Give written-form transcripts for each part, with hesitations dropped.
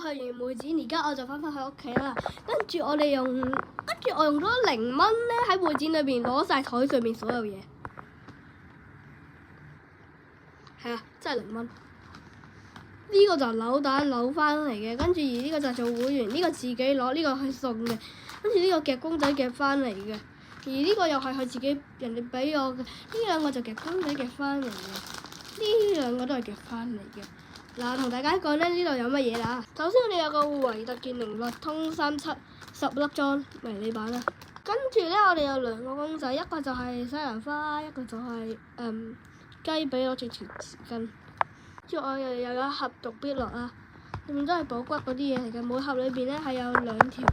去完會展，而家我就翻返去屋企啦。跟住我用咗0蚊咧喺會展裏邊攞晒台上面所有嘢。係啊，真係0蚊。呢個就扭蛋扭翻嚟嘅，跟住而呢個就做會員，呢個自己攞，呢個係送嘅，跟住呢個夾公仔夾翻嚟嘅，而呢個又係佢自己人哋俾我嘅，呢兩個就夾公仔夾翻嚟嘅，呢兩個都係夾翻嚟嘅。嗱，同大家講咧，呢度有乜嘢啦？首先我哋有個維特健靈樂通37 10粒裝迷你版啦，跟住咧我哋有2個公仔，一個就係西蘭花，一個就係雞髀攞住條匙羹。之後我又有一盒獨必樂啦，裏面都係補骨嗰啲嘢嚟嘅，每盒裏邊咧係有2條，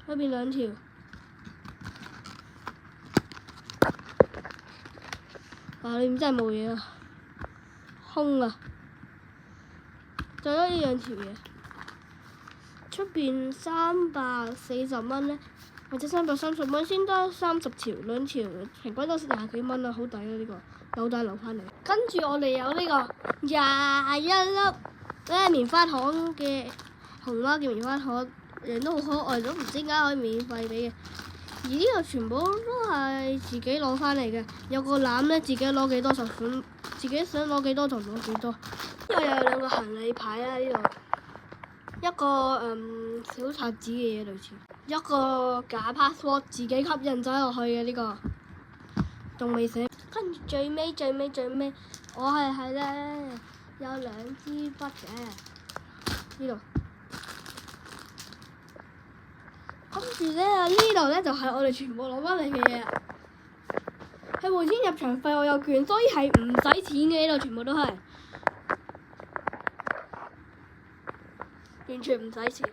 裏邊2條，裏面真係冇嘢啊，空啊，就得呢2條嘢，出邊340蚊咧。或者330蚊先得30條，2條平均都20幾蚊啦，好抵啊！呢個扭蛋扭翻嚟。跟住我哋有呢個21粒棉花糖嘅熊貓嘅棉花糖，人都好可愛，都唔知點解可以免費俾嘅。而呢個全部都係自己攞翻嚟嘅，有個籃咧，自己攞幾多就款，自己想攞幾多就攞幾多。呢度又有2個行李牌啦，呢度一個小冊子嘅嘢類似。一個假 passport 自己吸印咗落去嘅，呢個，仲未寫。跟住最尾，我係咧有2支筆嘅呢度。跟住咧呢度咧就係我哋全部攞翻嚟嘅嘢。喺會展入場費我有券，所以係唔使錢嘅，呢度全部都係完全唔使錢。